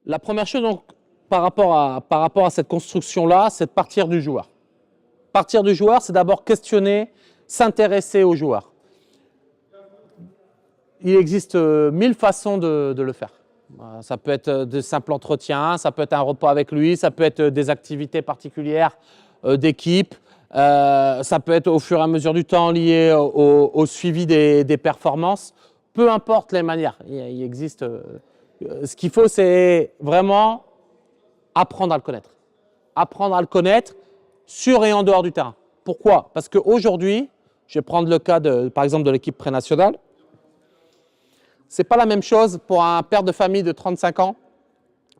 La première chose, donc, par rapport à cette construction-là, c'est de partir du joueur. Partir du joueur, c'est d'abord questionner, s'intéresser au joueur. Il existe 1000 façons de le faire. Ça peut être de simples entretiens, ça peut être un repas avec lui, ça peut être des activités particulières d'équipe, ça peut être au fur et à mesure du temps lié au suivi des performances. Peu importe les manières, il existe. Ce qu'il faut, c'est vraiment apprendre à le connaître. Apprendre à le connaître sur et en dehors du terrain. Pourquoi? Parce qu'aujourd'hui, je vais prendre le cas par exemple de l'équipe pré-nationale. Ce n'est pas la même chose pour un père de famille de 35 ans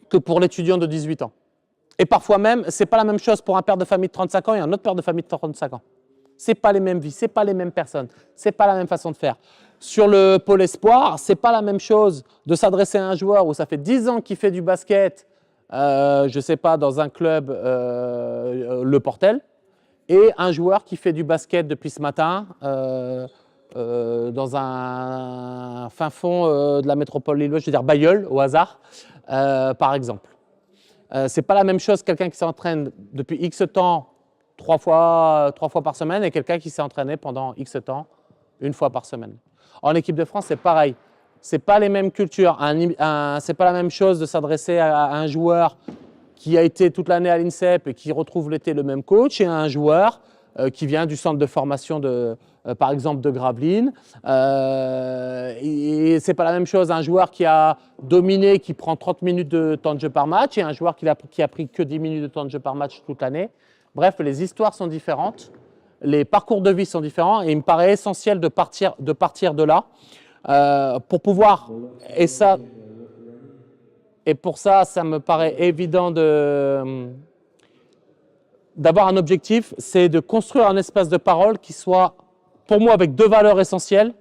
que pour l'étudiant de 18 ans. Et parfois même, ce n'est pas la même chose pour un père de famille de 35 ans et un autre père de famille de 35 ans. Ce n'est pas les mêmes vies, ce n'est pas les mêmes personnes, ce n'est pas la même façon de faire. Sur le pôle espoir, ce n'est pas la même chose de s'adresser à un joueur où ça fait 10 ans qu'il fait du basket, je ne sais pas, dans un club, Le Portel, et un joueur qui fait du basket depuis ce matin, dans un fin fond de la métropole lilloise, je veux dire Bailleul, au hasard, par exemple. Ce n'est pas la même chose quelqu'un qui s'entraîne depuis X temps, 3 fois par semaine, et quelqu'un qui s'est entraîné pendant X temps, 1 fois par semaine. En équipe de France, c'est pareil. Ce n'est pas les mêmes cultures. Ce n'est pas la même chose de s'adresser à un joueur qui a été toute l'année à l'INSEP et qui retrouve l'été le même coach, et à un joueur qui vient du centre de formation, par exemple, de Gravelines. Et ce n'est pas la même chose un joueur qui a dominé, qui prend 30 minutes de temps de jeu par match, et un joueur qui a pris que 10 minutes de temps de jeu par match toute l'année. Bref, les histoires sont différentes, les parcours de vie sont différents, et il me paraît essentiel de partir de là pour pouvoir, et pour ça, ça me paraît évident d'avoir un objectif, c'est de construire un espace de parole qui soit, pour moi, avec 2 valeurs essentielles,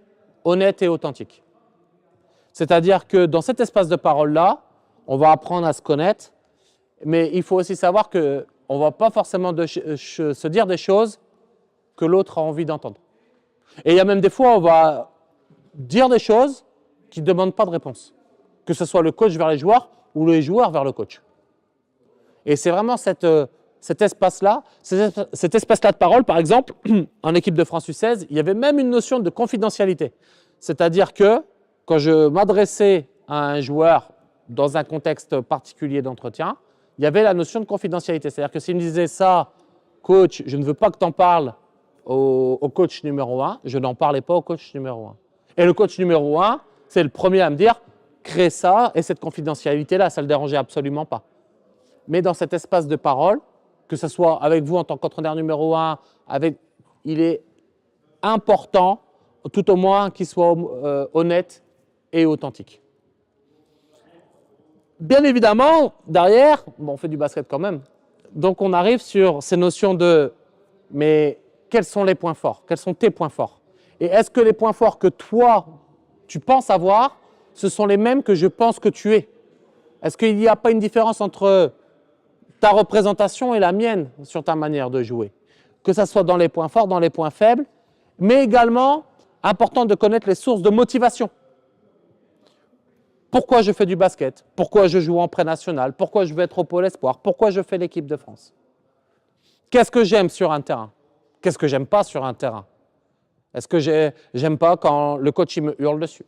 honnête et authentique. C'est-à-dire que dans cet espace de parole-là, on va apprendre à se connaître, mais il faut aussi savoir qu'on ne va pas forcément se dire des choses que l'autre a envie d'entendre. Et il y a même des fois où on va dire des choses qui ne demandent pas de réponse, que ce soit le coach vers les joueurs ou les joueurs vers le coach. Et c'est vraiment cet espace-là de parole. Par exemple, en équipe de France U16, il y avait même une notion de confidentialité. C'est-à-dire que quand je m'adressais à un joueur dans un contexte particulier d'entretien, il y avait la notion de confidentialité. C'est-à-dire que s'il me disait ça, coach, je ne veux pas que tu en parles au coach numéro 1, je n'en parlais pas au coach numéro 1. Et le coach numéro 1, c'est le premier à me dire, crée ça, et cette confidentialité-là, ça ne le dérangeait absolument pas. Mais dans cet espace de parole, que ce soit avec vous en tant qu'entraîneur numéro 1, il est important, tout au moins, qu'il soit honnête et authentique. Bien évidemment, derrière, on fait du basket quand même, donc on arrive sur ces notions de « mais quels sont les points forts? Quels sont tes points forts? Et est-ce que les points forts que toi, tu penses avoir, ce sont les mêmes que je pense que tu es? Est-ce qu'il n'y a pas une différence entre ta représentation et la mienne sur ta manière de jouer? Que ce soit dans les points forts, dans les points faibles, mais également, important de connaître les sources de motivation. Pourquoi je fais du basket? Pourquoi je joue en pré-national? Pourquoi je veux être au pôle espoir? Pourquoi je fais l'équipe de France? Qu'est-ce que j'aime sur un terrain? Qu'est-ce que j'aime pas sur un terrain? Est-ce que j'aime pas quand le coach il me hurle dessus?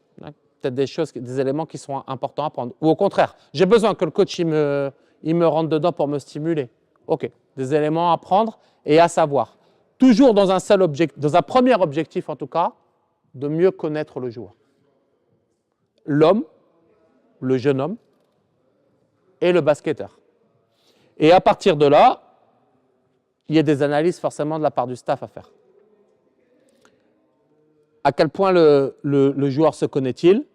Peut-être des éléments qui sont importants à prendre. Ou au contraire, j'ai besoin que le coach il me rentre dedans pour me stimuler. Ok, des éléments à prendre et à savoir. Toujours dans un premier objectif en tout cas, de mieux connaître le joueur. L'homme, le jeune homme et le basketteur. Et à partir de là, il y a des analyses forcément de la part du staff à faire. À quel point le joueur se connaît-il?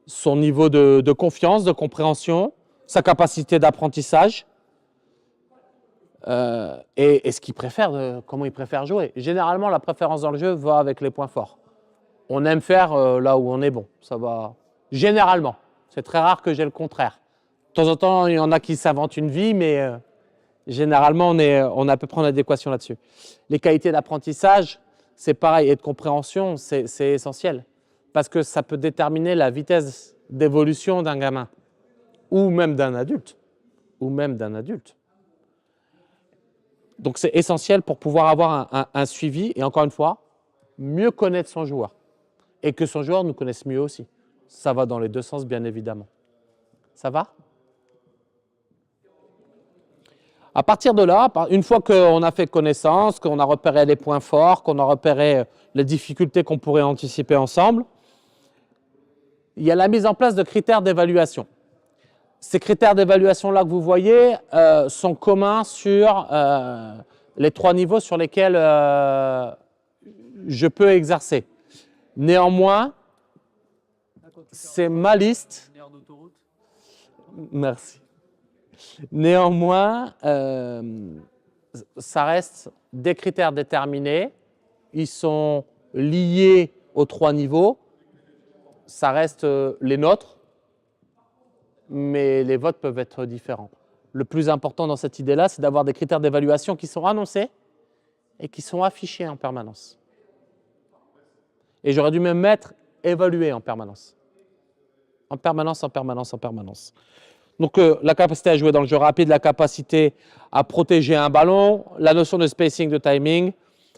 Son niveau de confiance, de compréhension, sa capacité d'apprentissage et ce qu'il préfère, comment il préfère jouer. Généralement, la préférence dans le jeu va avec les points forts. On aime faire là où on est bon. Ça va généralement. C'est très rare que j'ai le contraire. De temps en temps, il y en a qui s'inventent une vie, mais généralement, on est à peu près en adéquation là-dessus. Les qualités d'apprentissage, c'est pareil, et de compréhension, c'est essentiel. Parce que ça peut déterminer la vitesse d'évolution d'un gamin. ou même d'un adulte. Ou même d'un adulte. Donc c'est essentiel pour pouvoir avoir un suivi et encore une fois, mieux connaître son joueur. Et que son joueur nous connaisse mieux aussi. Ça va dans les deux sens, bien évidemment. Ça va? À partir de là, une fois qu'on a fait connaissance, qu'on a repéré les points forts, qu'on a repéré les difficultés qu'on pourrait anticiper ensemble, il y a la mise en place de critères d'évaluation. Ces critères d'évaluation-là que vous voyez sont communs sur les 3 niveaux sur lesquels je peux exercer. Néanmoins, c'est ma liste. Merci. Néanmoins, ça reste des critères déterminés. Ils sont liés aux 3 niveaux. Ça reste les nôtres, mais les votes peuvent être différents. Le plus important dans cette idée-là, c'est d'avoir des critères d'évaluation qui sont annoncés et qui sont affichés en permanence. Et j'aurais dû même mettre évalué en permanence. En permanence, en permanence, en permanence. Donc la capacité à jouer dans le jeu rapide, la capacité à protéger un ballon, la notion de spacing, de timing,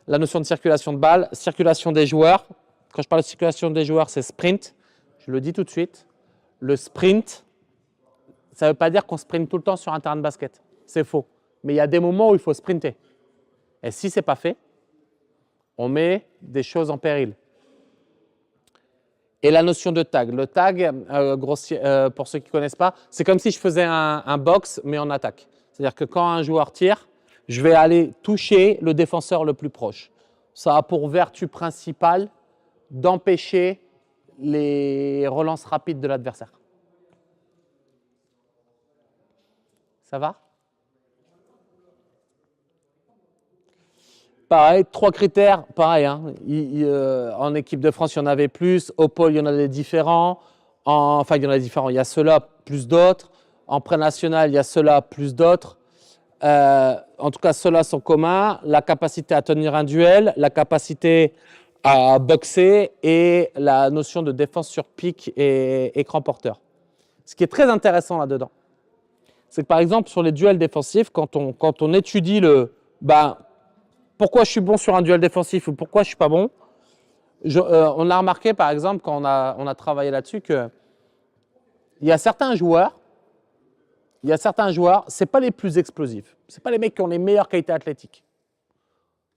la notion de circulation de balle, circulation des joueurs. Quand je parle de circulation des joueurs, c'est sprint. Je le dis tout de suite. Le sprint, ça ne veut pas dire qu'on sprint tout le temps sur un terrain de basket. C'est faux. Mais il y a des moments où il faut sprinter. Et si ce n'est pas fait, on met des choses en péril. Et la notion de tag. Le tag, pour ceux qui ne connaissent pas, c'est comme si je faisais un box, mais en attaque. C'est-à-dire que quand un joueur tire, je vais aller toucher le défenseur le plus proche. Ça a pour vertu principale d'empêcher les relances rapides de l'adversaire. Ça va? Pareil, 3 critères, pareil. Hein. En équipe de France, il y en avait plus. Au pôle, il y en a des différents. Enfin, il y en a différents. Il y a ceux-là plus d'autres. En pré-national, il y a ceux-là plus d'autres. En tout cas, ceux-là sont communs. La capacité à tenir un duel, la capacité à boxer et la notion de défense sur pic et écran porteur. Ce qui est très intéressant là-dedans, c'est que par exemple, sur les duels défensifs, quand on étudie pourquoi je suis bon sur un duel défensif ou pourquoi je ne suis pas bon, on a remarqué par exemple quand on a travaillé là-dessus qu'il y a certains joueurs, ce n'est pas les plus explosifs, ce n'est pas les mecs qui ont les meilleures qualités athlétiques.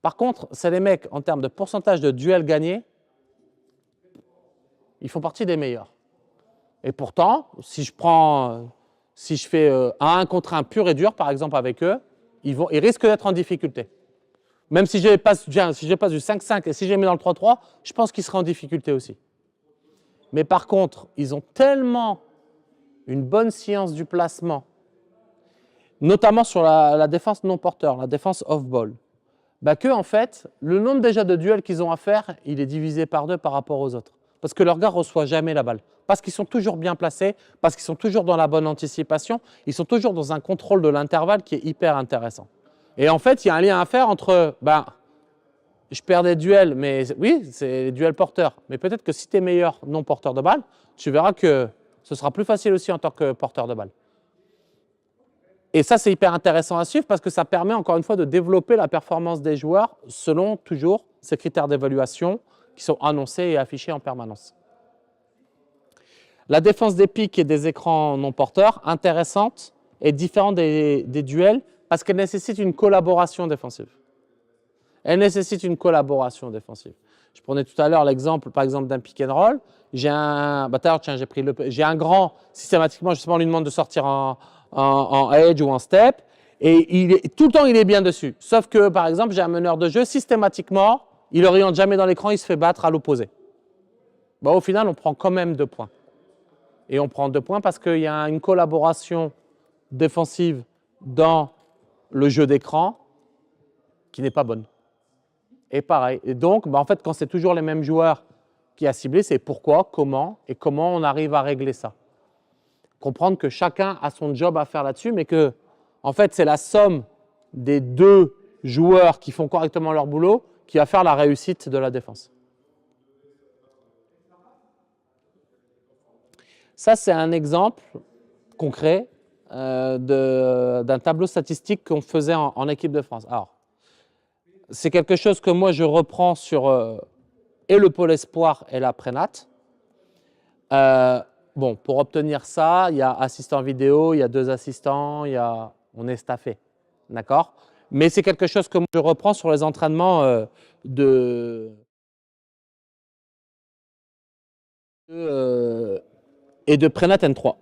Par contre, c'est les mecs en termes de pourcentage de duels gagnés, ils font partie des meilleurs. Et pourtant, si je fais un 1 contre 1 pur et dur par exemple avec eux, ils risquent d'être en difficulté. Même si je passe du 5-5 et si je les mets dans le 3-3, je pense qu'ils seraient en difficulté aussi. Mais par contre, ils ont tellement une bonne science du placement, notamment sur la défense non porteur, la défense off-ball, que en fait, le nombre déjà de duels qu'ils ont à faire, il est divisé par 2 par rapport aux autres. Parce que leur gars ne reçoit jamais la balle. Parce qu'ils sont toujours bien placés, parce qu'ils sont toujours dans la bonne anticipation, ils sont toujours dans un contrôle de l'intervalle qui est hyper intéressant. Et en fait, il y a un lien à faire entre, je perds des duels, mais oui, c'est les duels porteurs. Mais peut-être que si tu es meilleur non porteur de balle, tu verras que ce sera plus facile aussi en tant que porteur de balle. Et ça, c'est hyper intéressant à suivre parce que ça permet encore une fois de développer la performance des joueurs selon toujours ces critères d'évaluation qui sont annoncés et affichés en permanence. La défense des pics et des écrans non porteurs, intéressante et différente des duels parce qu'elle nécessite une collaboration défensive. Elle nécessite une collaboration défensive. Je prenais tout à l'heure l'exemple, par exemple, d'un pick and roll. J'ai un grand, systématiquement, justement, on lui demande de sortir en edge ou en step. Et tout le temps, il est bien dessus. Sauf que, par exemple, j'ai un meneur de jeu, systématiquement, il n'oriente jamais dans l'écran, il se fait battre à l'opposé. Au final, on prend quand même 2 points. Et on prend 2 points parce qu'il y a une collaboration défensive dans le jeu d'écran qui n'est pas bonne. Et pareil. Et donc, en fait, quand c'est toujours les mêmes joueurs qui a ciblé, c'est pourquoi, comment et comment on arrive à régler ça. Comprendre que chacun a son job à faire là-dessus, mais que, en fait, c'est la somme des 2 joueurs qui font correctement leur boulot qui va faire la réussite de la défense. Ça, c'est un exemple concret d'un tableau statistique qu'on faisait en équipe de France. Alors, c'est quelque chose que moi je reprends sur et le pôle espoir et la prénat. Bon, pour obtenir ça, il y a assistant vidéo, il y a 2 assistants, on est staffé, d'accord? Mais c'est quelque chose que moi je reprends sur les entraînements et de prénat N3.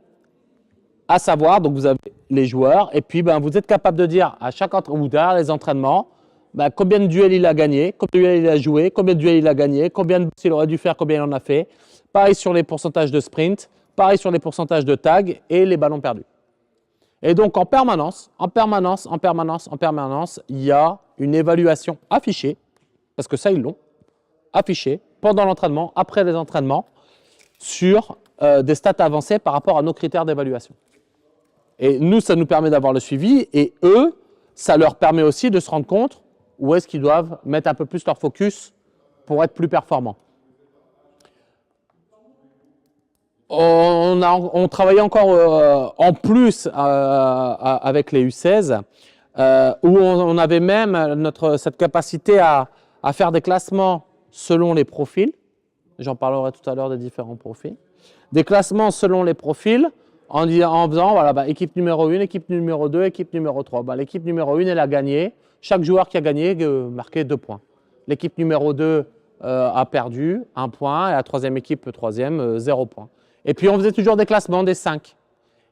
À savoir, donc vous avez les joueurs et puis ben, vous êtes capable de dire à chaque ou derrière les entraînements ben, combien de duels il a gagné, combien de duels il a joué, combien de duels il a gagné, combien de bosses il aurait dû faire, combien il en a fait. Pareil sur les pourcentages de sprint, pareil sur les pourcentages de tag et les ballons perdus. Et donc en permanence, il y a une évaluation affichée, parce que ça ils l'ont, affichée pendant l'entraînement, après les entraînements, sur des stats avancées par rapport à nos critères d'évaluation. Et nous, ça nous permet d'avoir le suivi, et eux, ça leur permet aussi de se rendre compte où est-ce qu'ils doivent mettre un peu plus leur focus pour être plus performants. On travaillait encore en plus avec les U16, où on avait même cette capacité à faire des classements selon les profils. J'en parlerai tout à l'heure des différents profils. Des classements selon les profils en faisant voilà, bah, équipe numéro 1, équipe numéro 2, équipe numéro 3. Bah, l'équipe numéro 1, elle a gagné. Chaque joueur qui a gagné marquait 2 points. L'équipe numéro 2 a perdu 1 point et la troisième équipe, troisième, 0 point. Et puis on faisait toujours des classements des 5.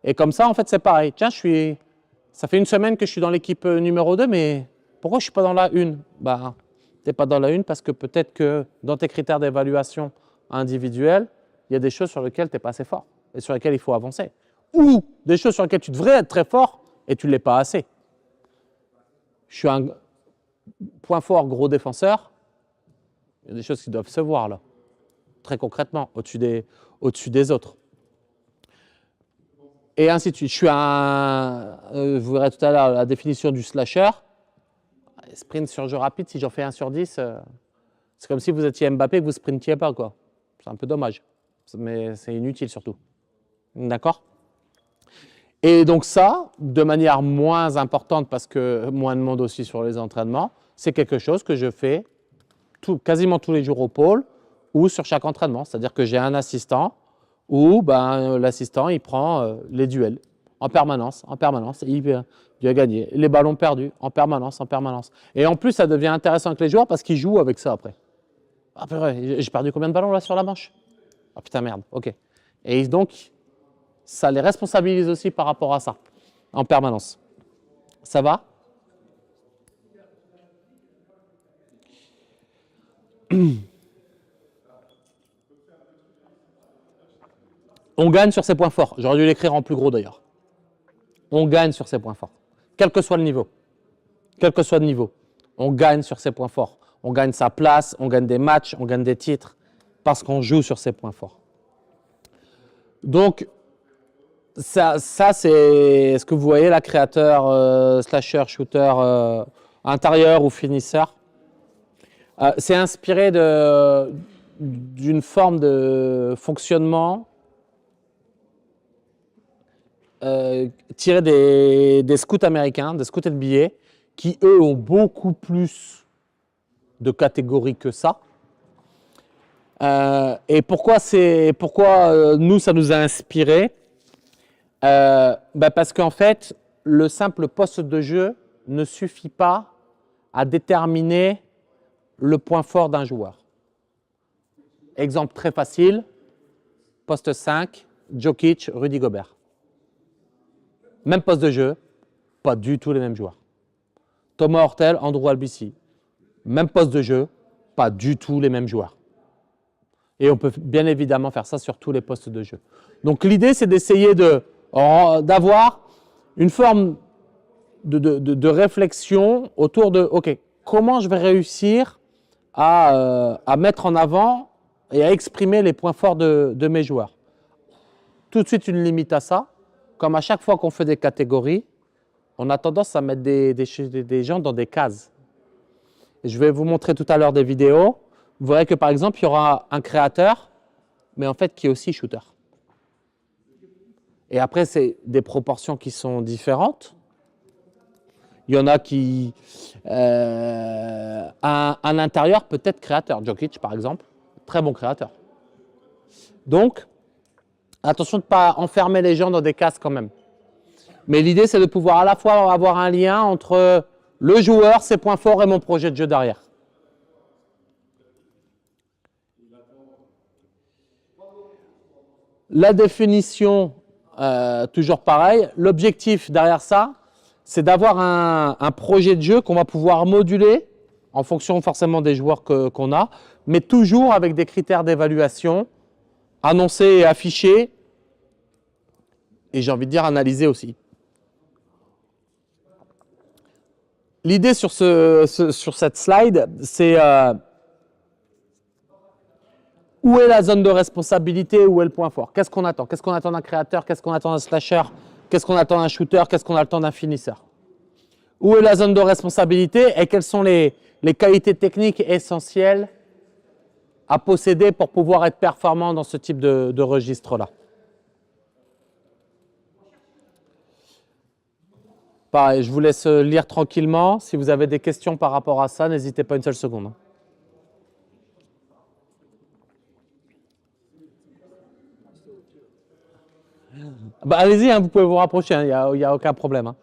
Et comme ça, en fait, c'est pareil. Tiens, ça fait une semaine que je suis dans l'équipe numéro 2, mais pourquoi je ne suis pas dans la 1? Bah, tu n'es pas dans la 1 parce que peut-être que dans tes critères d'évaluation individuelle, il y a des choses sur lesquelles tu n'es pas assez fort et sur lesquelles il faut avancer. Ou des choses sur lesquelles tu devrais être très fort et tu ne l'es pas assez. Je suis un point fort gros défenseur. Il y a des choses qui doivent se voir là, très concrètement, au-dessus des autres. Et ainsi de suite. Je suis vous verrez tout à l'heure la définition du slasher. Sprint sur jeu rapide, si j'en fais 1 sur 10, c'est comme si vous étiez Mbappé et que vous ne sprintiez pas, quoi. C'est un peu dommage, mais c'est inutile surtout. D'accord? Et donc ça, de manière moins importante, parce que moins de monde aussi sur les entraînements, c'est quelque chose que je fais quasiment tous les jours au pôle ou sur chaque entraînement. C'est-à-dire que j'ai un assistant où ben, l'assistant, il prend les duels en permanence, il a gagné. Les ballons perdus en permanence. Et en plus, ça devient intéressant avec les joueurs parce qu'ils jouent avec ça après. Ah, j'ai perdu combien de ballons là sur la manche? Ah putain, merde, ok. Et donc, ça les responsabilise aussi par rapport à ça, en permanence. Ça va? On gagne sur ses points forts. J'aurais dû l'écrire en plus gros d'ailleurs. On gagne sur ses points forts. Quel que soit le niveau. Quel que soit le niveau. On gagne sur ses points forts. On gagne sa place, on gagne des matchs, on gagne des titres parce qu'on joue sur ses points forts. Donc, ça c'est ce que vous voyez là, créateur, slasher, shooter, intérieur ou finisseur. C'est inspiré d'une forme de fonctionnement tiré des scouts américains, des scouts NBA, qui eux ont beaucoup plus de catégories que ça. Et pourquoi nous, ça nous a inspiré? Parce qu'en fait, le simple poste de jeu ne suffit pas à déterminer le point fort d'un joueur. Exemple très facile, poste 5, Jokic, Rudy Gobert. Même poste de jeu, pas du tout les mêmes joueurs. Thomas Hortel, Andrew Albisi. Même poste de jeu, pas du tout les mêmes joueurs. Et on peut bien évidemment faire ça sur tous les postes de jeu. Donc l'idée, c'est d'essayer d'avoir une forme de réflexion autour de, OK, comment je vais réussir à mettre en avant et à exprimer les points forts de mes joueurs. Tout de suite une limite à ça. Comme à chaque fois qu'on fait des catégories, on a tendance à mettre des gens dans des cases. Et je vais vous montrer tout à l'heure des vidéos. Vous verrez que par exemple, il y aura un créateur, mais en fait qui est aussi shooter. Et après, c'est des proportions qui sont différentes. Il y en a qui, un intérieur peut être créateur. Jokic, par exemple, très bon créateur. Donc, attention de ne pas enfermer les gens dans des cases quand même. Mais l'idée, c'est de pouvoir à la fois avoir un lien entre le joueur, ses points forts et mon projet de jeu derrière. La définition, toujours pareil. L'objectif derrière ça, c'est d'avoir un projet de jeu qu'on va pouvoir moduler en fonction forcément des joueurs qu'on a, mais toujours avec des critères d'évaluation annoncés et affichés, et j'ai envie de dire analysés aussi. L'idée sur cette slide, c'est où est la zone de responsabilité, où est le point fort. Qu'est-ce qu'on attend? Qu'est-ce qu'on attend d'un créateur? Qu'est-ce qu'on attend d'un slasher? Qu'est-ce qu'on attend d'un shooter? Qu'est-ce qu'on attend d'un finisseur? Où est la zone de responsabilité et quelles sont les qualités techniques essentielles à posséder pour pouvoir être performant dans ce type de registre-là? Pareil, je vous laisse lire tranquillement. Si vous avez des questions par rapport à ça, n'hésitez pas une seule seconde. Bah, allez-y, hein, vous pouvez vous rapprocher, il n'y a aucun problème.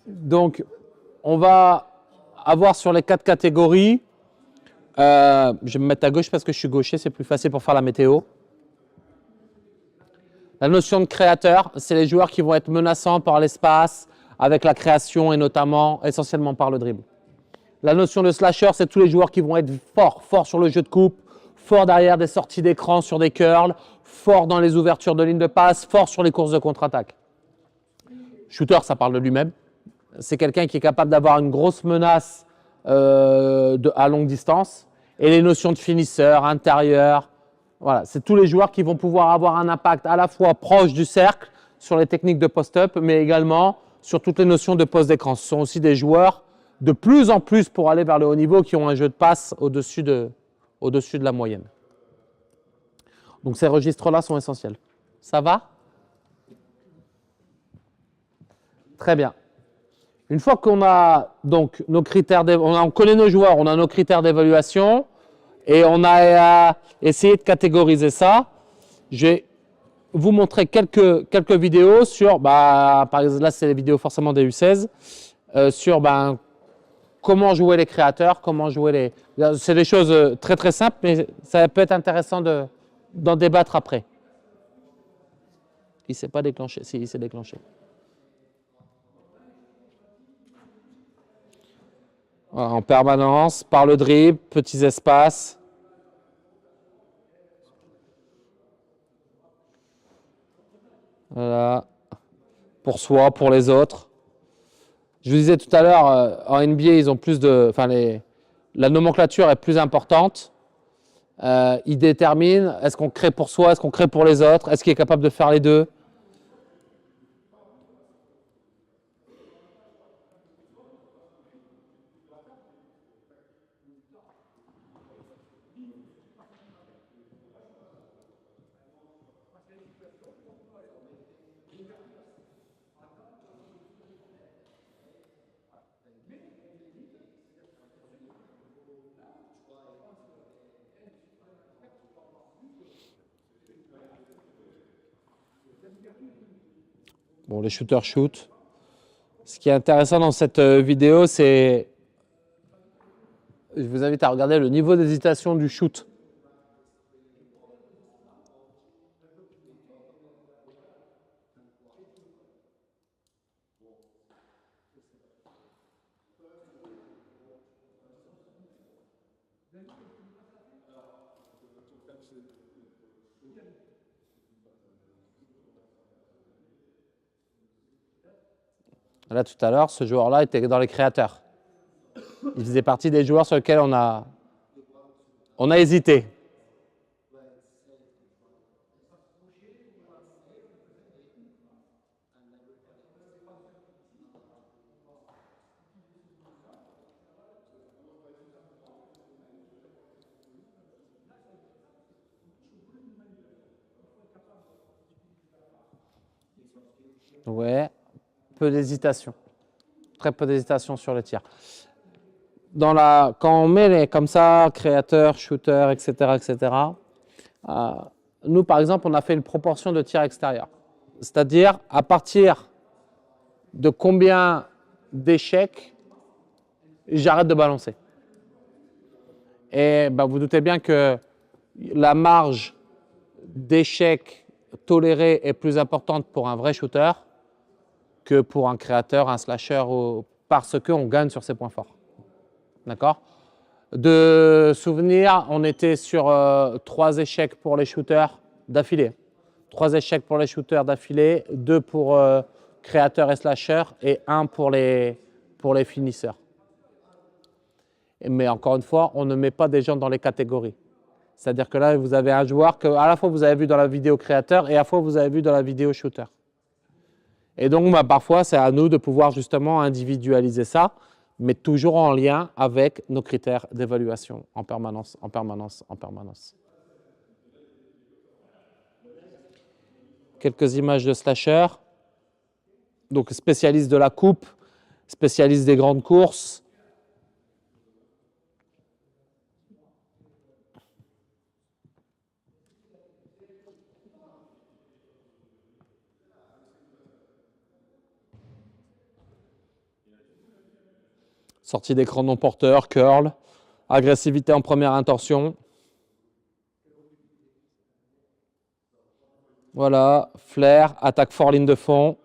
Donc, on va avoir sur les 4 catégories, je vais me mettre à gauche parce que je suis gaucher, c'est plus facile pour faire la météo. La notion de créateur, c'est les joueurs qui vont être menaçants par l'espace, avec la création et notamment, essentiellement par le dribble. La notion de slasher, c'est tous les joueurs qui vont être forts sur le jeu de coupe, forts derrière des sorties d'écran sur des curls, forts dans les ouvertures de ligne de passe, forts sur les courses de contre-attaque. Shooter, ça parle de lui-même. C'est quelqu'un qui est capable d'avoir une grosse menace à longue distance. Et les notions de finisseur, intérieur, voilà, c'est tous les joueurs qui vont pouvoir avoir un impact à la fois proche du cercle sur les techniques de post-up, mais également sur toutes les notions de poste d'écran. Ce sont aussi des joueurs de plus en plus pour aller vers le haut niveau qui ont un jeu de passe au-dessus de la moyenne. Donc ces registres-là sont essentiels. Ça va? Très bien. Une fois qu'on a donc nos critères, on connaît nos joueurs, on a nos critères d'évaluation et on a essayé de catégoriser ça. Je vais vous montrer quelques vidéos sur, par exemple, là c'est les vidéos forcément des U16, sur comment jouer les créateurs, comment jouer les... C'est des choses très très simples, mais ça peut être intéressant d'en débattre après. Il ne s'est pas déclenché, si, il s'est déclenché. Voilà, en permanence, par le dribble, petits espaces. Voilà. Pour soi, pour les autres. Je vous disais tout à l'heure, en NBA, ils ont plus de... Enfin, la nomenclature est plus importante. Ils déterminent, est-ce qu'on crée pour soi, est-ce qu'on crée pour les autres, est-ce qu'il est capable de faire les deux? Bon, les shooters shoot. Ce qui est intéressant dans cette vidéo, c'est... Je vous invite à regarder le niveau d'hésitation du shoot. Là, tout à l'heure, ce joueur-là était dans les créateurs. Il faisait partie des joueurs sur lesquels on a hésité. Ouais, peu d'hésitation. Très peu d'hésitation sur le tir. Quand on met les, comme ça, créateur, shooter, etc., nous, par exemple, on a fait une proportion de tir extérieur. C'est-à-dire, à partir de combien d'échecs j'arrête de balancer. Et ben, vous doutez bien que la marge d'échec tolérée est plus importante pour un vrai shooter que pour un créateur, un slasher, parce qu'on gagne sur ses points forts. D'accord? De souvenir, on était sur 3 échecs pour les shooters d'affilée. 3 échecs pour les shooters d'affilée, 2 pour créateurs et slashers et 1 pour les finisseurs. Mais encore une fois, on ne met pas des gens dans les catégories. C'est-à-dire que là, vous avez un joueur que à la fois vous avez vu dans la vidéo créateur et à la fois vous avez vu dans la vidéo shooter. Et donc, bah, parfois, c'est à nous de pouvoir justement individualiser ça, mais toujours en lien avec nos critères d'évaluation en permanence, en permanence, en permanence. Quelques images de slasher. Donc, spécialiste de la coupe, spécialiste des grandes courses. Sortie d'écran non porteur, curl, agressivité en première intention. Voilà, flair, attaque fort ligne de fond.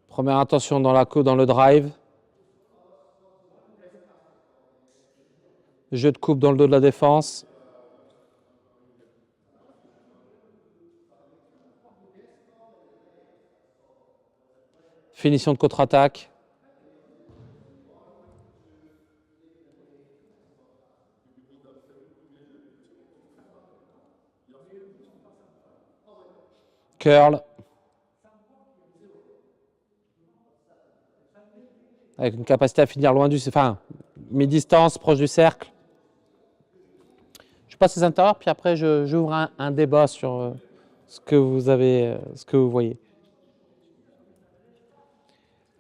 Première intention dans le drive. Jeu de coupe dans le dos de la défense. Finition de contre-attaque. Curl. Avec une capacité à finir loin mi-distance, proche du cercle. Je passe les intérieurs, puis après j'ouvre un débat sur ce que vous voyez.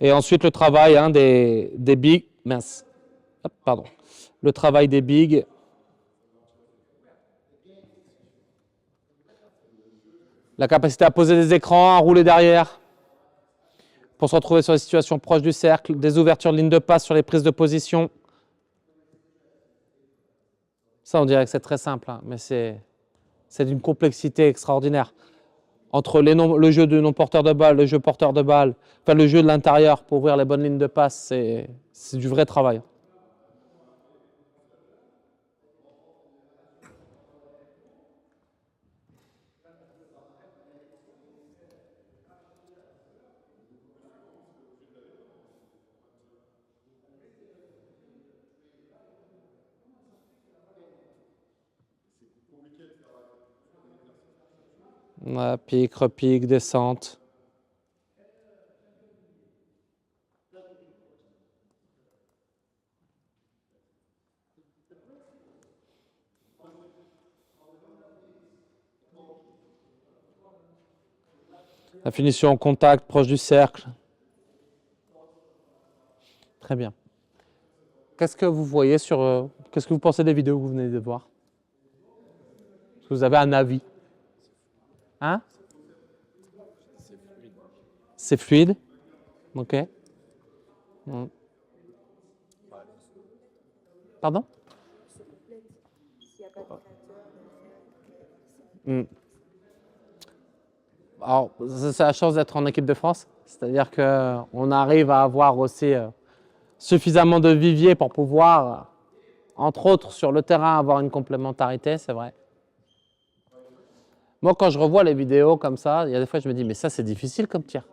Et ensuite le travail des bigs. Mince. Hop, pardon. Le travail des bigs. La capacité à poser des écrans, à rouler derrière. Pour se retrouver sur des situations proches du cercle, des ouvertures de ligne de passe sur les prises de position. Ça, on dirait que c'est très simple, mais c'est d'une complexité extraordinaire. Entre le jeu de non-porteur de balle, le jeu porteur de balle, enfin le jeu de l'intérieur pour ouvrir les bonnes lignes de passe, c'est du vrai travail. Ouais, pique, repique, descente. La finition en contact, proche du cercle. Très bien. Qu'est-ce que vous voyez qu'est-ce que vous pensez des vidéos que vous venez de voir? Est-ce que vous avez un avis? Hein? C'est fluide. Ok. Pardon? Alors, c'est la chance d'être en équipe de France. C'est-à-dire qu'on arrive à avoir aussi suffisamment de vivier pour pouvoir, entre autres, sur le terrain, avoir une complémentarité, c'est vrai. Moi, quand je revois les vidéos comme ça, il y a des fois, je me dis, mais ça, c'est difficile comme tir.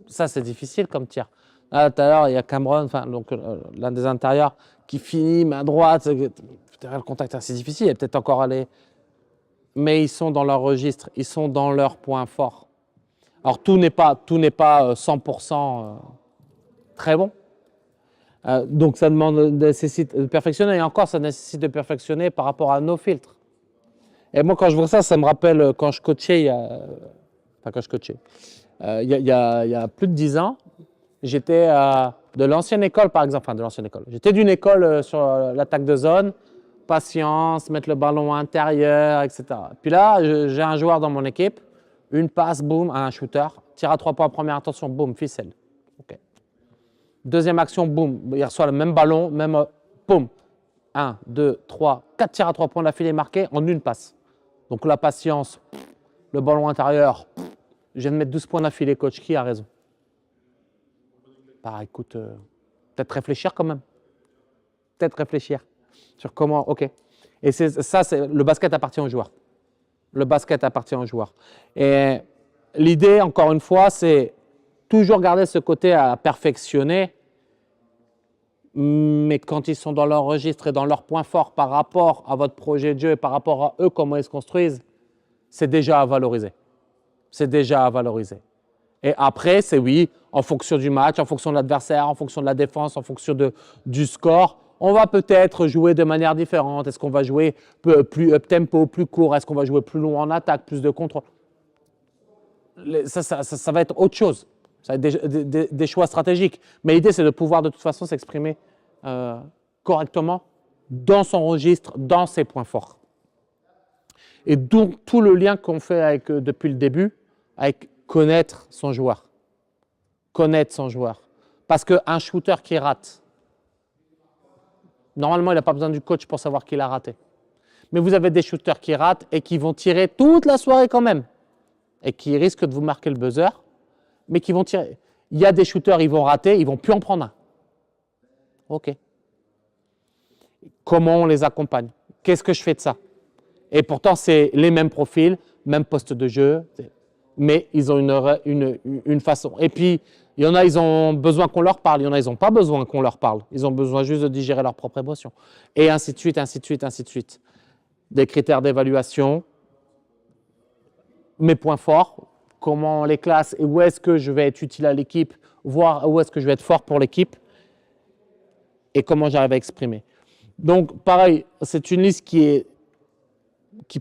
Ça, c'est difficile comme tir. Là, tout à l'heure, il y a Cameron, donc l'un des intérieurs, qui finit main droite. Le contact, c'est difficile. Il est peut-être encore allé. Mais ils sont dans leur registre, ils sont dans leur point fort. Alors, tout n'est pas 100% très bon. Donc ça nécessite de perfectionner, et encore ça nécessite de perfectionner par rapport à nos filtres. Et moi quand je vois ça, ça me rappelle quand je coachais, enfin quand je coachais, il y a plus de 10 ans, j'étais de l'ancienne école par exemple, enfin de l'ancienne école, j'étais d'une école sur l'attaque de zone, patience, mettre le ballon intérieur, etc. Puis là, j'ai un joueur dans mon équipe, une passe, boum, un shooter, tir à 3 points, première intention, boum, ficelle. Okay. Deuxième action, boum, il reçoit le même ballon, même, boum. 1, 2, 3, 4 tirs à 3 points d'affilée marqués en une passe. Donc la patience, le ballon intérieur, je viens de mettre 12 points d'affilée, coach, qui a raison? Bah écoute, peut-être réfléchir quand même. Peut-être réfléchir sur comment, ok. Et ça, le basket appartient aux joueurs. Le basket appartient aux joueurs. Et l'idée, encore une fois, c'est toujours garder ce côté à perfectionner, mais quand ils sont dans leur registre et dans leurs points forts par rapport à votre projet de jeu et par rapport à eux, comment ils se construisent, c'est déjà à valoriser. C'est déjà à valoriser. Et après, c'est oui, en fonction du match, en fonction de l'adversaire, en fonction de la défense, en fonction du score, on va peut-être jouer de manière différente. Est-ce qu'on va jouer plus up-tempo, plus court? Est-ce qu'on va jouer plus long en attaque, plus de contrôle? Ça va être autre chose. Ça va être des choix stratégiques. Mais l'idée, c'est de pouvoir de toute façon s'exprimer correctement dans son registre, dans ses points forts. Et donc, tout le lien qu'on fait depuis le début, avec connaître son joueur. Connaître son joueur. Parce qu'un shooter qui rate, normalement, il n'a pas besoin du coach pour savoir qu'il a raté. Mais vous avez des shooters qui ratent et qui vont tirer toute la soirée quand même. Et qui risquent de vous marquer le buzzer, mais qui vont tirer. Il y a des shooters, ils vont rater, ils ne vont plus en prendre un. OK. Comment on les accompagne? Qu'est-ce que je fais de ça? Et pourtant, c'est les mêmes profils, même poste de jeu, mais ils ont une façon. Et puis, il y en a, ils ont besoin qu'on leur parle. Il y en a, ils n'ont pas besoin qu'on leur parle. Ils ont besoin juste de digérer leurs propres émotions. Et ainsi de suite, ainsi de suite, ainsi de suite. Des critères d'évaluation, mes points forts, comment on les classe et où est-ce que je vais être utile à l'équipe, voir où est-ce que je vais être fort pour l'équipe et comment j'arrive à exprimer. Donc, pareil, c'est une liste qui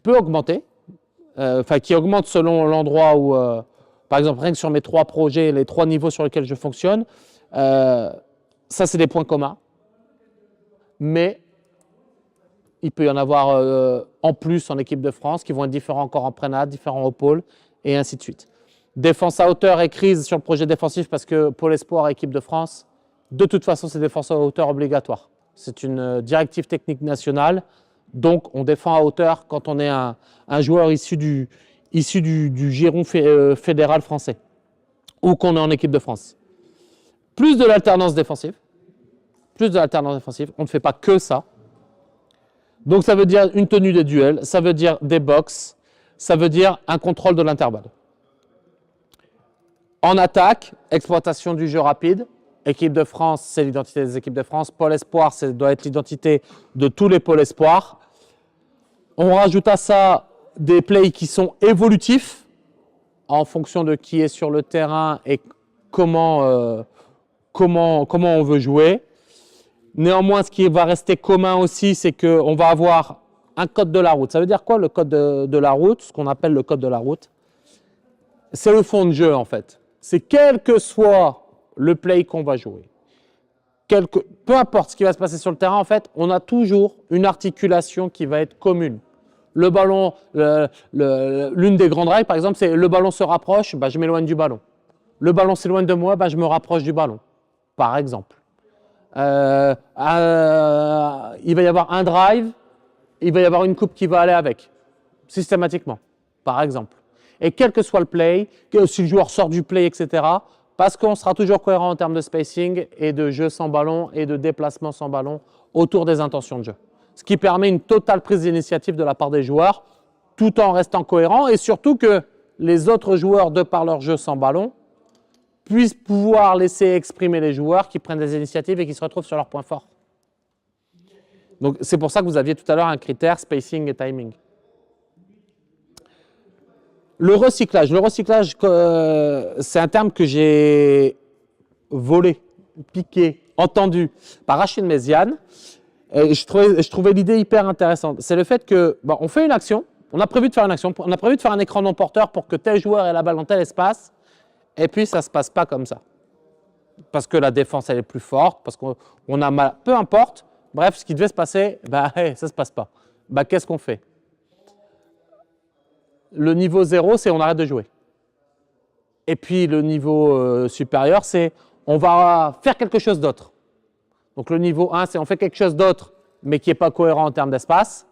peut augmenter, qui augmente selon l'endroit où, par exemple, rien que sur mes 3 projets, les 3 niveaux sur lesquels je fonctionne, ça, c'est des points communs. Mais il peut y en avoir en plus en équipe de France qui vont être différents encore en prénat, différents au pôle et ainsi de suite. Défense à hauteur et crise sur le projet défensif parce que pôle espoir et équipe de France, de toute façon, c'est défense à hauteur obligatoire. C'est une directive technique nationale. Donc, on défend à hauteur quand on est un joueur issu du giron fédéral français ou qu'on est en équipe de France. Plus de l'alternance défensive. Plus de l'alternance défensive. On ne fait pas que ça. Donc, ça veut dire une tenue des duels, ça veut dire des box, ça veut dire un contrôle de l'intervalle. En attaque, exploitation du jeu rapide. Équipe de France, c'est l'identité des équipes de France. Pôle espoir, ça doit être l'identité de tous les pôles espoirs. On rajoute à ça des plays qui sont évolutifs en fonction de qui est sur le terrain et comment on veut jouer. Néanmoins, ce qui va rester commun aussi, c'est qu'on va avoir un code de la route. Ça veut dire quoi le code de la route? Ce qu'on appelle le code de la route, c'est le fond de jeu en fait. C'est quel que soit le play qu'on va jouer. Peu importe ce qui va se passer sur le terrain, en fait, on a toujours une articulation qui va être commune. Le ballon, l'une des grandes règles, par exemple, c'est le ballon se rapproche, bah, je m'éloigne du ballon. Le ballon s'éloigne de moi, bah, je me rapproche du ballon, par exemple. Il va y avoir un drive, il va y avoir une coupe qui va aller avec, systématiquement, par exemple. Et quel que soit le play, si le joueur sort du play, etc., parce qu'on sera toujours cohérent en termes de spacing et de jeu sans ballon et de déplacement sans ballon autour des intentions de jeu. Ce qui permet une totale prise d'initiative de la part des joueurs, tout en restant cohérent et surtout que les autres joueurs, de par leur jeu sans ballon, puissent pouvoir laisser exprimer les joueurs qui prennent des initiatives et qui se retrouvent sur leurs points forts. Donc c'est pour ça que vous aviez tout à l'heure un critère spacing et timing. Le recyclage, c'est un terme que j'ai volé, piqué entendu par Rachid Méziane. Et je trouvais l'idée hyper intéressante. C'est le fait que, bon, on fait une action, on a prévu de faire une action, on a prévu de faire un écran non porteur pour que tel joueur ait la balle dans tel espace, et puis ça ne se passe pas comme ça. Parce que la défense, elle est plus forte, parce qu'on a mal, peu importe. Bref, ce qui devait se passer, bah, ça ne se passe pas. Bah, qu'est-ce qu'on fait? Le niveau 0, c'est on arrête de jouer. Et puis le niveau supérieur, c'est on va faire quelque chose d'autre. Donc le niveau 1, c'est on fait quelque chose d'autre, mais qui n'est pas cohérent en termes d'espace.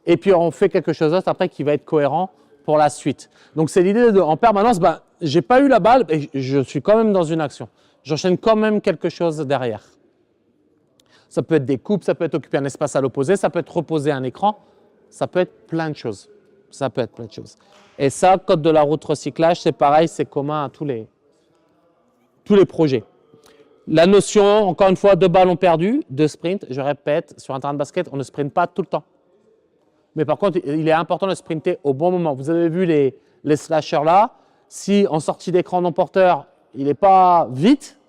Et puis on fait quelque chose d'autre après qui va être cohérent pour la suite. Donc c'est l'idée de, en permanence, ben, je n'ai pas eu la balle, et je suis quand même dans une action. J'enchaîne quand même quelque chose derrière. Ça peut être des coupes, ça peut être occuper un espace à l'opposé, ça peut être reposer un écran, ça peut être plein de choses. Ça peut être plein de choses. Et ça, code de la route recyclage, c'est pareil, c'est commun à tous les projets. La notion, encore une fois, de ballon perdu, de sprint, je répète, sur un terrain de basket, on ne sprinte pas tout le temps. Mais par contre, il est important de sprinter au bon moment. Vous avez vu les slashers là, si en sortie d'écran non porteur, il n'est pas vite,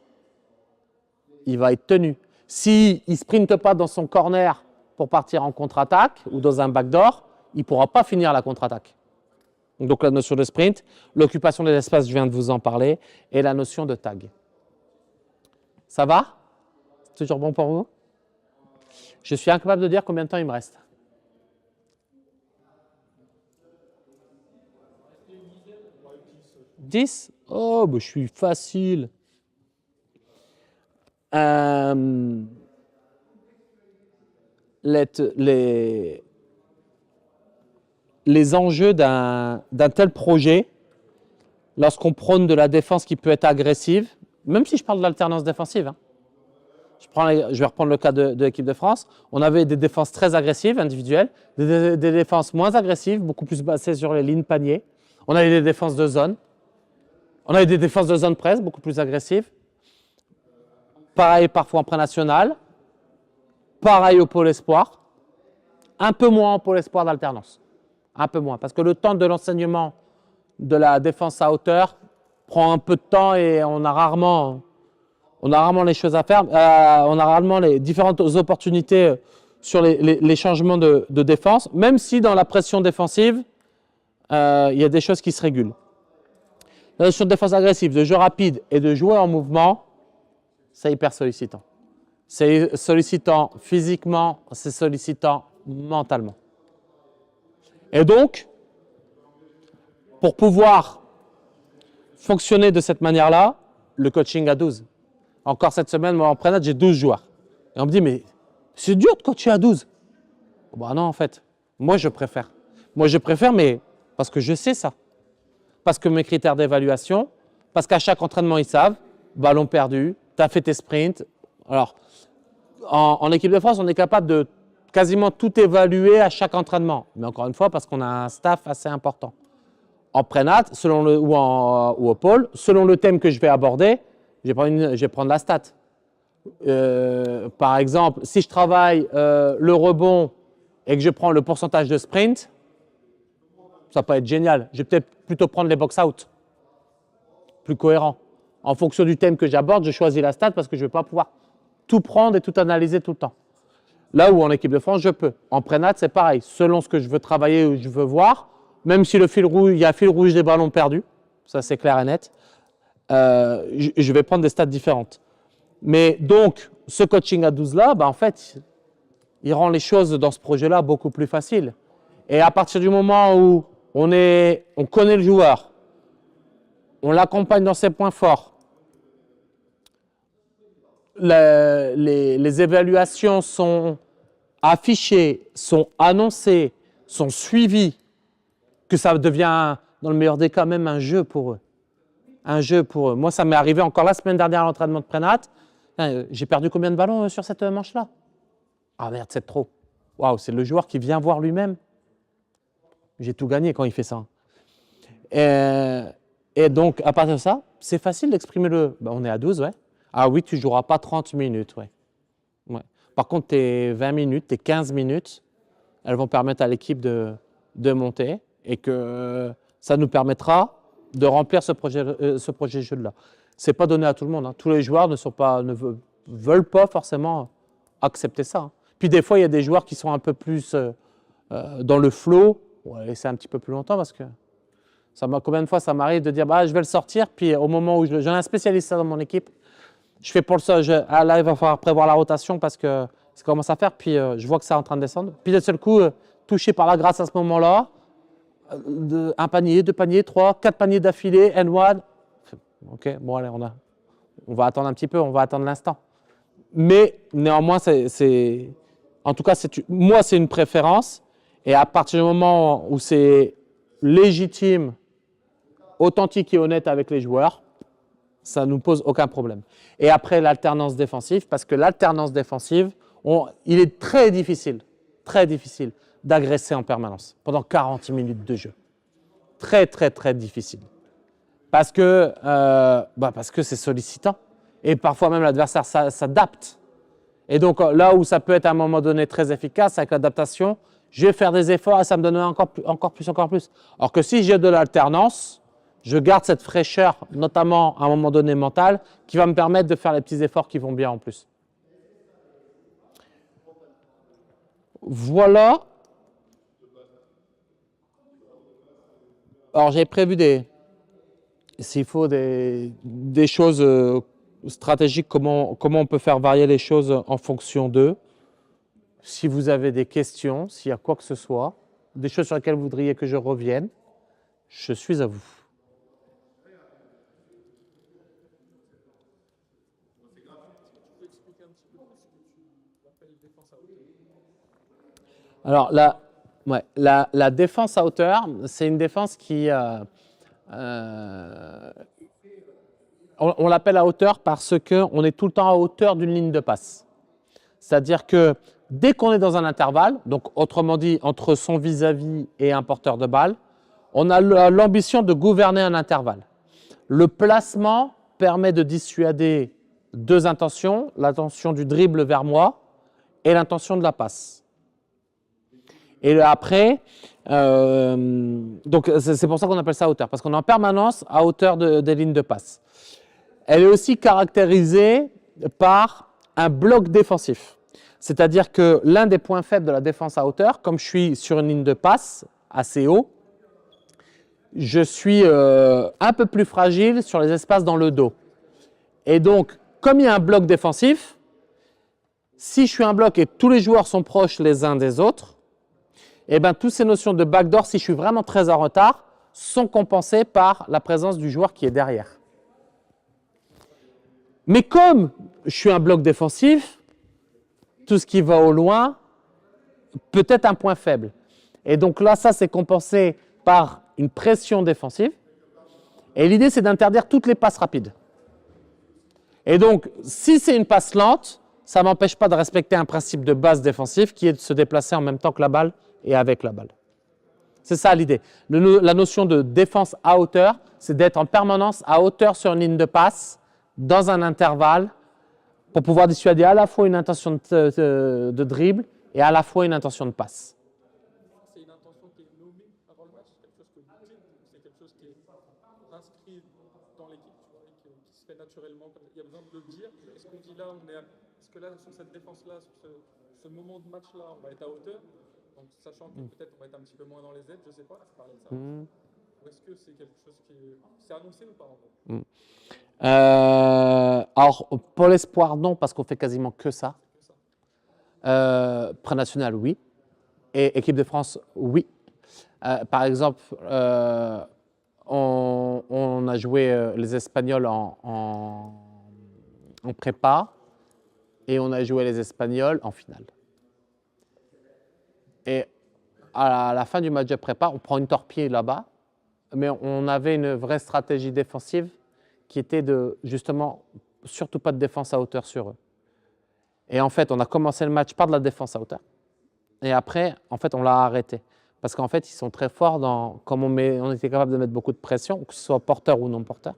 il va être tenu. S'il ne sprinte pas dans son corner pour partir en contre-attaque ou dans un backdoor, il ne pourra pas finir la contre-attaque. Donc la notion de sprint, l'occupation des espaces, je viens de vous en parler, et la notion de tag. Ça va? C'est toujours bon pour vous? Je suis incapable de dire combien de temps il me reste. 10? Oh, bah, je suis facile. Les enjeux d'un tel projet, lorsqu'on prône de la défense qui peut être agressive, même si je parle de l'alternance défensive, hein. Je vais reprendre le cas de l'équipe de France. On avait des défenses très agressives, individuelles, des défenses moins agressives, beaucoup plus basées sur les lignes paniers. On avait des défenses de zone. On avait des défenses de zone presse, beaucoup plus agressives. Pareil parfois en pré-national. Pareil au pôle espoir. Un peu moins en pôle espoir d'alternance. Un peu moins, parce que le temps de l'enseignement de la défense à hauteur prend un peu de temps et on a rarement les choses à faire. On a rarement les différentes opportunités sur les changements de défense, même si dans la pression défensive, il y a des choses qui se régulent. La notion de défense agressive, de jeu rapide et de jouer en mouvement, c'est hyper sollicitant. C'est sollicitant physiquement, c'est sollicitant mentalement. Et donc, pour pouvoir fonctionner de cette manière-là, le coaching à 12. Encore cette semaine, moi en prénat, j'ai 12 joueurs. Et on me dit, mais c'est dur de coacher à 12. Bah non, en fait, moi je préfère. Moi je préfère, mais parce que je sais ça. Parce que mes critères d'évaluation, parce qu'à chaque entraînement, ils savent, ballon perdu, tu as fait tes sprints. Alors, en équipe de France, on est capable de quasiment tout évaluer à chaque entraînement. Mais encore une fois, parce qu'on a un staff assez important. En prénat, ou au pôle, selon le thème que je vais aborder, je vais prendre la stat. Par exemple, si je travaille le rebond et que je prends le pourcentage de sprint, ça va pas être génial. Je vais peut-être plutôt prendre les box-out. Plus cohérent. En fonction du thème que j'aborde, je choisis la stat parce que je ne vais pas pouvoir tout prendre et tout analyser tout le temps. Là où en équipe de France, je peux. En prénat, c'est pareil. Selon ce que je veux travailler ou je veux voir, même si il y a fil rouge des ballons perdus, ça c'est clair et net, je vais prendre des stats différentes. Mais donc, ce coaching à 12-là, en fait, il rend les choses dans ce projet-là beaucoup plus faciles. Et à partir du moment où on connaît le joueur, on l'accompagne dans ses points forts, les évaluations sont affichées, sont annoncées, sont suivies, que ça devient, dans le meilleur des cas, même un jeu pour eux. Un jeu pour eux. Moi, ça m'est arrivé encore la semaine dernière à l'entraînement de prénat. J'ai perdu combien de ballons sur cette manche-là? Ah merde, c'est trop. Waouh, c'est le joueur qui vient voir lui-même. J'ai tout gagné quand il fait ça. Et donc, à partir de ça, c'est facile d'exprimer on est à 12, ouais. Ah oui, tu ne joueras pas 30 minutes, ouais. Par contre, tes 20 minutes, tes 15 minutes, elles vont permettre à l'équipe de monter et que ça nous permettra de remplir ce projet de jeu-là. Ce n'est pas donné à tout le monde, hein. Tous les joueurs ne veulent pas forcément accepter ça. Puis des fois, il y a des joueurs qui sont un peu plus dans le flow. On va laisser un petit peu plus longtemps parce que combien de fois ça m'arrive de dire bah, je vais le sortir, puis au moment où j'ai un spécialiste dans mon équipe, je fais pour le sol, là il va falloir prévoir la rotation parce que ça commence à faire, puis je vois que c'est en train de descendre. Puis d'un seul coup, touché par la grâce à ce moment-là, un panier, deux paniers, trois, quatre paniers d'affilée, N1. Ok, bon allez, on va attendre un petit peu, on va attendre l'instant. Mais néanmoins, en tout cas, moi, c'est une préférence. Et à partir du moment où c'est légitime, authentique et honnête avec les joueurs, ça ne nous pose aucun problème. Et après, l'alternance défensive, parce que l'alternance défensive, il est très difficile d'agresser en permanence pendant 40 minutes de jeu. Très, très, très difficile. Parce que c'est sollicitant. Et parfois même l'adversaire s'adapte. Et donc là où ça peut être à un moment donné très efficace avec l'adaptation, je vais faire des efforts et ça me donne encore plus. Alors que si j'ai de l'alternance, je garde cette fraîcheur, notamment à un moment donné mentale, qui va me permettre de faire les petits efforts qui vont bien en plus. Voilà. Alors j'ai prévu s'il faut des choses stratégiques, comment on peut faire varier les choses en fonction d'eux. Si vous avez des questions, s'il y a quoi que ce soit, des choses sur lesquelles vous voudriez que je revienne, je suis à vous. Alors, la défense à hauteur, c'est une défense qui... on l'appelle à hauteur parce qu'on est tout le temps à hauteur d'une ligne de passe. C'est-à-dire que dès qu'on est dans un intervalle, donc autrement dit, entre son vis-à-vis et un porteur de balle, on a l'ambition de gouverner un intervalle. Le placement permet de dissuader deux intentions, l'intention du dribble vers moi et l'intention de la passe. Et après, donc c'est pour ça qu'on appelle ça hauteur, parce qu'on est en permanence à hauteur des lignes de passe. Elle est aussi caractérisée par un bloc défensif. C'est-à-dire que l'un des points faibles de la défense à hauteur, comme je suis sur une ligne de passe assez haut, je suis un peu plus fragile sur les espaces dans le dos. Et donc, comme il y a un bloc défensif, si je suis un bloc et tous les joueurs sont proches les uns des autres, eh bien, toutes ces notions de backdoor, si je suis vraiment très en retard, sont compensées par la présence du joueur qui est derrière. Mais comme je suis un bloc défensif, tout ce qui va au loin peut être un point faible. Et donc là, ça, c'est compensé par une pression défensive. Et l'idée, c'est d'interdire toutes les passes rapides. Et donc, si c'est une passe lente, ça ne m'empêche pas de respecter un principe de base défensif qui est de se déplacer en même temps que la balle et avec la balle. C'est ça l'idée. La notion de défense à hauteur, c'est d'être en permanence à hauteur sur une ligne de passe, dans un intervalle, pour pouvoir dissuader à la fois une intention de dribble et à la fois une intention de passe. C'est une intention qui est nommée avant le match, c'est quelque chose que vous dites, c'est quelque chose qui est inscrit dans l'équipe, tu vois, et qui se fait naturellement. Il y a besoin de le dire. Est-ce qu'on dit là, est-ce que là, sur cette défense-là, sur ce moment de match-là, on va être à hauteur, donc sachant que peut-être on va être un petit peu moins dans les aides, je ne sais pas, je parlais de ça. Ou est-ce que c'est quelque chose qui c'est annoncé ou pas en gros? Alors, pour l'espoir, non, parce qu'on fait quasiment que ça. Pré-national, oui. Et équipe de France, oui. Par exemple, on a joué les Espagnols en prépa et on a joué les Espagnols en finale. Et à la fin du match de prépa, on prend une torpille là-bas, mais on avait une vraie stratégie défensive qui était de, justement, surtout pas de défense à hauteur sur eux. Et en fait, on a commencé le match par de la défense à hauteur. Et après, en fait, on l'a arrêté. Parce qu'en fait, ils sont très forts comme on était capable de mettre beaucoup de pression, que ce soit porteur ou non porteur.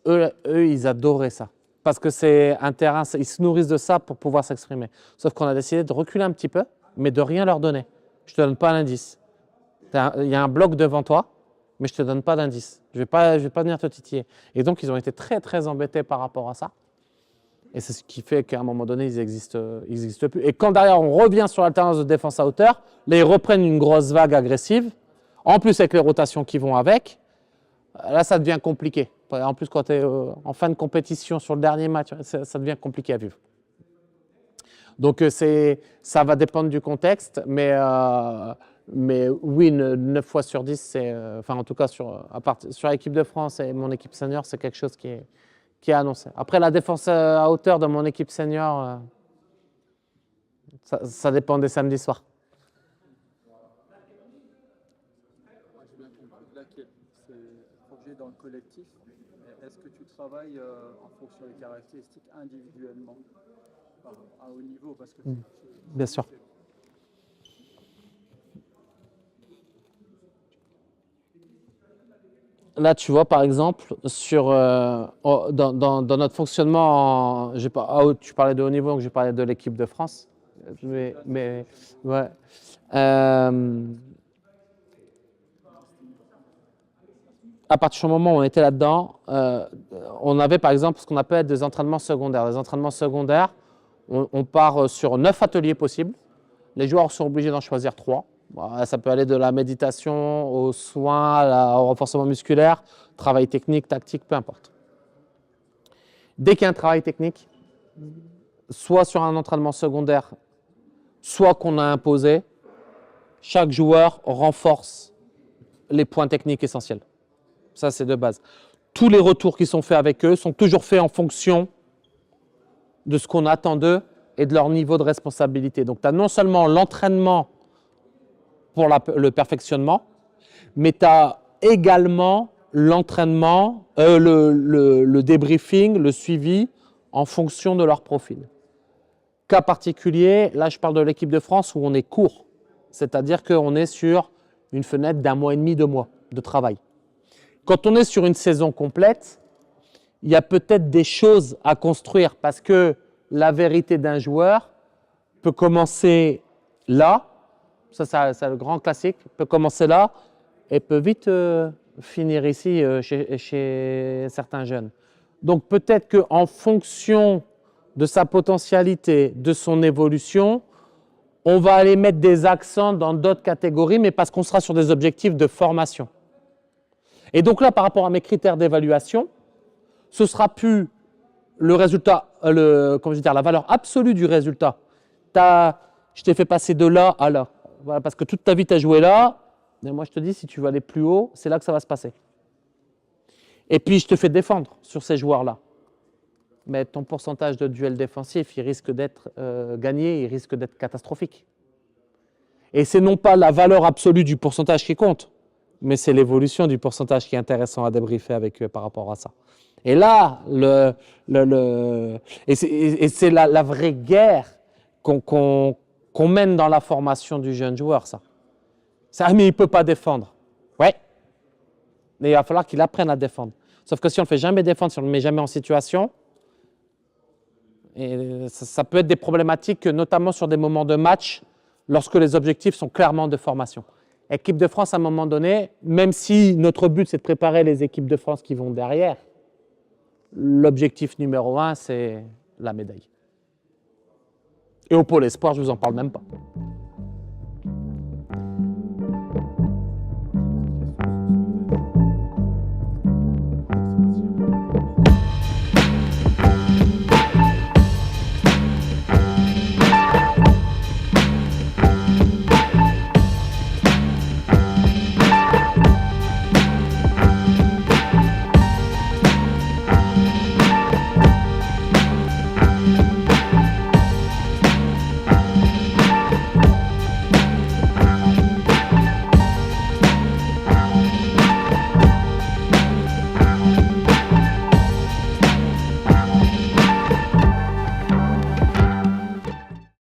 Eux, ils adoraient ça. Parce que c'est un terrain, ils se nourrissent de ça pour pouvoir s'exprimer. Sauf qu'on a décidé de reculer un petit peu, mais de rien leur donner. Je ne te donne pas l'indice. Il y a un bloc devant toi, mais je ne te donne pas d'indice. Je vais pas venir te titiller. Et donc, ils ont été très, très embêtés par rapport à ça. Et c'est ce qui fait qu'à un moment donné, ils n'existent plus. Et quand derrière, on revient sur l'alternance de défense à hauteur, là, ils reprennent une grosse vague agressive. En plus, avec les rotations qui vont avec, là, ça devient compliqué. En plus, quand tu es en fin de compétition sur le dernier match, ça devient compliqué à vivre. Donc, ça va dépendre du contexte, mais oui, 9 fois sur 10, enfin, en tout cas, sur l'équipe de France et mon équipe senior, c'est quelque chose qui est annoncé. Après, la défense à hauteur de mon équipe senior, ça dépend des samedis soirs. J'ai bien compris que là, c'est un projet dans le collectif. Est-ce que tu travailles en fonction des caractéristiques individuellement à haut niveau parce que Bien sûr. Là, tu vois, par exemple, dans notre fonctionnement, tu parlais de haut niveau, donc je parlais de l'équipe de France. Mais ouais. À partir du moment où on était là-dedans, on avait par exemple ce qu'on appelle des entraînements secondaires. Les entraînements secondaires, on part sur 9 ateliers possibles. Les joueurs sont obligés d'en choisir 3. Ça peut aller de la méditation aux soins, au renforcement musculaire, travail technique, tactique, peu importe. Dès qu'il y a un travail technique, soit sur un entraînement secondaire, soit qu'on a imposé, chaque joueur renforce les points techniques essentiels. Ça, c'est de base. Tous les retours qui sont faits avec eux sont toujours faits en fonction de ce qu'on attend d'eux et de leur niveau de responsabilité. Donc, tu as non seulement l'entraînement pour le perfectionnement, mais tu as également l'entraînement, le débriefing, le suivi en fonction de leur profil. Cas particulier, là je parle de l'équipe de France où on est court, c'est-à-dire qu'on est sur une fenêtre d'1 mois et demi, 2 mois de travail. Quand on est sur une saison complète, il y a peut-être des choses à construire parce que la vérité d'un joueur peut commencer là, ça c'est le grand classique, peut commencer là et peut vite finir ici chez certains jeunes. Donc peut-être qu'en fonction de sa potentialité, de son évolution, on va aller mettre des accents dans d'autres catégories, mais parce qu'on sera sur des objectifs de formation. Et donc là, par rapport à mes critères d'évaluation, ce sera plus le résultat, la valeur absolue du résultat. Je t'ai fait passer de là à là. Voilà, parce que toute ta vie, tu as joué là. Mais moi, je te dis, si tu veux aller plus haut, c'est là que ça va se passer. Et puis, je te fais défendre sur ces joueurs-là. Mais ton pourcentage de duel défensif, il risque d'être gagné, il risque d'être catastrophique. Et c'est non pas la valeur absolue du pourcentage qui compte, mais c'est l'évolution du pourcentage qui est intéressant à débriefer avec eux par rapport à ça. Et là, c'est la vraie guerre qu'on mène dans la formation du jeune joueur, ça. Mais il ne peut pas défendre. Ouais, mais il va falloir qu'il apprenne à défendre. Sauf que si on ne le fait jamais défendre, si on ne le met jamais en situation, et ça peut être des problématiques, notamment sur des moments de match, lorsque les objectifs sont clairement de formation. Équipe de France, à un moment donné, même si notre but, c'est de préparer les équipes de France qui vont derrière, l'objectif numéro 1, c'est la médaille. Et au pôle espoir, je ne vous en parle même pas.